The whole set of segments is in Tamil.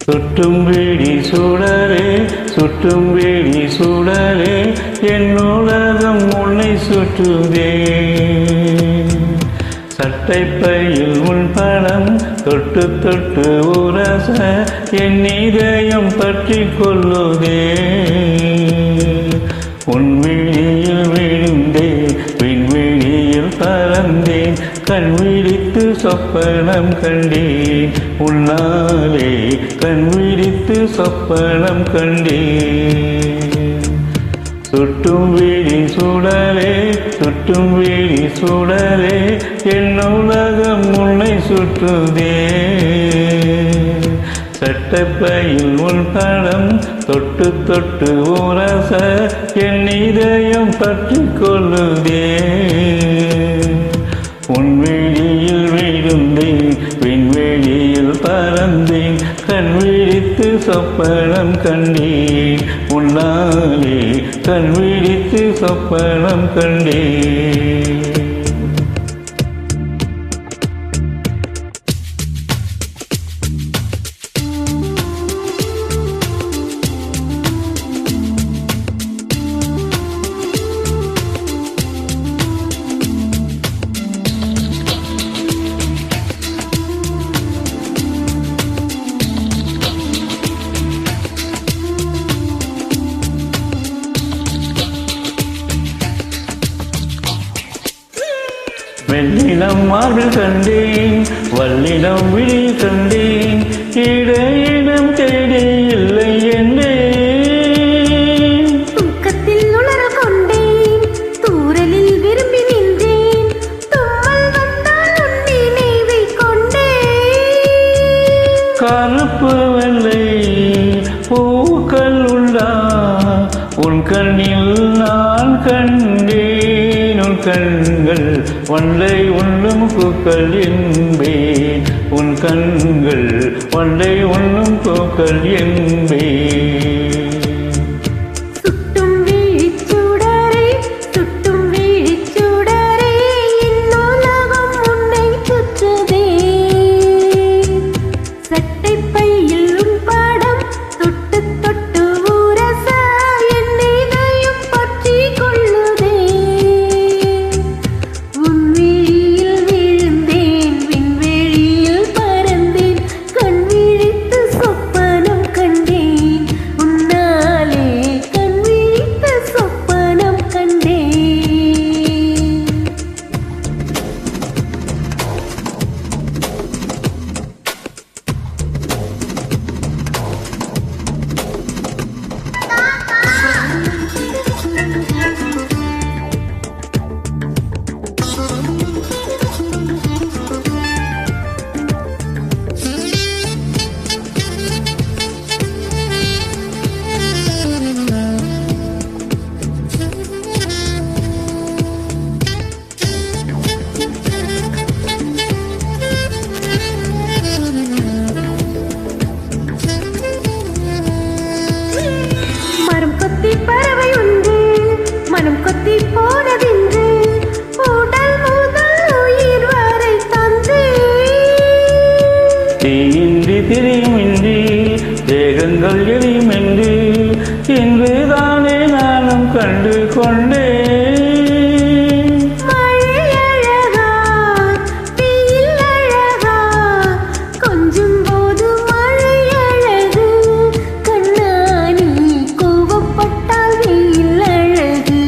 சுட்டும் வீடி சுடரே சுட்டும் வீடி சுடரே என் உலகம் உன்னை சுற்றுதே. சட்டைப்பையில் உன் படம் தொட்டு தொட்டு உரச என் இதயம் பற்றி கொள்ளுதே. உன் விழியில் விழுந்தேன் விண்வெளியில் பறந்தேன் கண் விழித்து சொப்பனம் கண்டேன் உன்னாலே கண் விழித்து சொப்பனம் கண்டேன். சுட்டும் வீடி சுடரே சுட்டும் வீடி சுடரே என் உலகம் உன்னை சுற்றுதே. சட்டப்பையில் உன் படம் தொட்டு தொட்டு உரச என் இதயம் பற்றி கொள்ளுதே. உன் விழியில் விழுந்தேன் விண்வெளியில் பறந்தேன் கண் விழித்து சொப்பனம் கண்டேன் உன்னாலே கண் விழித்து சொப்பனம் கண்டேன். வெள்ளிடம் மார்பில் கண்டேன் வல்லிடம் விழி கண்டேன் இடையிடம் தேடி இல்லை என்றேன். தூக்கத்தில் உணர கொண்டேன் தூரலில் விரும்பி நின்றேன் தும்மல் வந்தால் உன் நினைவை கொண்டேன். கருப்பு வெள்ளை பூக்கள் உள்ளா உன் கண்ணில் நான் கண்டேன். உன் கண்கள் ஒன்றை உண்ணும் பூக்கள் என்பேன் உன் கண்கள் ஒன்றை உண்ணும் பூக்கள் என்பேன். சுட்டும் வீழிச் சுடரே சுட்டும் வீழிச் சுடரே என் உலகம் உன்னை சுற்றுதே. சட்டைப்பையில் உன் படம் தொட்டு தொட்டு உரச என் இதயம் பற்றி கொள்ளுதே. உன் விழியில் விழுந்தேன் விண்வெளியில் பறந்தேன் கண் விழித்து சொப்பனம் கண்டேன் உன்னாலே கண் விழித்து சொப்பனம் கண்டேன். மரம் கொத்தி பறவை உண்டு மனம் கொத்தி போனதென்று உடல் முதல் உயிர் வரை தந்து. தீயின்றி திரியுமின்றி தேகங்கள் எரியுமென்று இன்று தானே நானும் கண்டு கொண்டேன். மழை அழகா வெயில் அழகா கொஞ்சும் போது மழை அழகு கண்ணாணி கோவப்பட்டால் வெயில் அழகு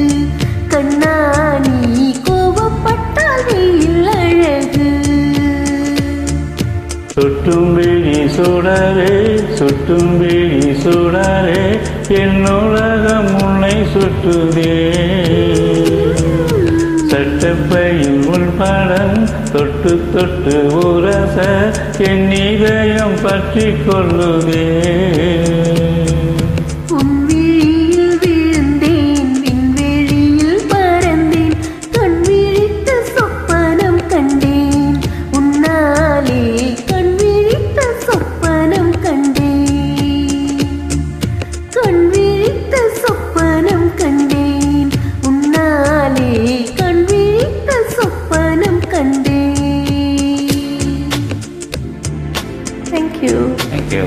கண்ணாணி கோவப்பட்டால் வெயில் அழகு. சுட்டும் வீடி சுடரே சுட்டும் வீடி சுடரே என் உலகம் உன்னை சுற்றுதே. சட்டப்பையில் உன் படம் தொட்டு தொட்டு உரச என் இதயம் பற்றி கொள்ளுதே. உன் விழியில் விழுந்தேன் விண்வெளியில் பறந்தேன் கண் விழித்து சொப்பனம் கண்டேன் உன்னாலே கண் விழித்து சொப்பனம் கண்டேன். கண் விழித்து சொப்பனம் கண்டேன் உன்னாலே கண் விழித்து சொப்பனம் கண்டேன். Thank you. Thank you.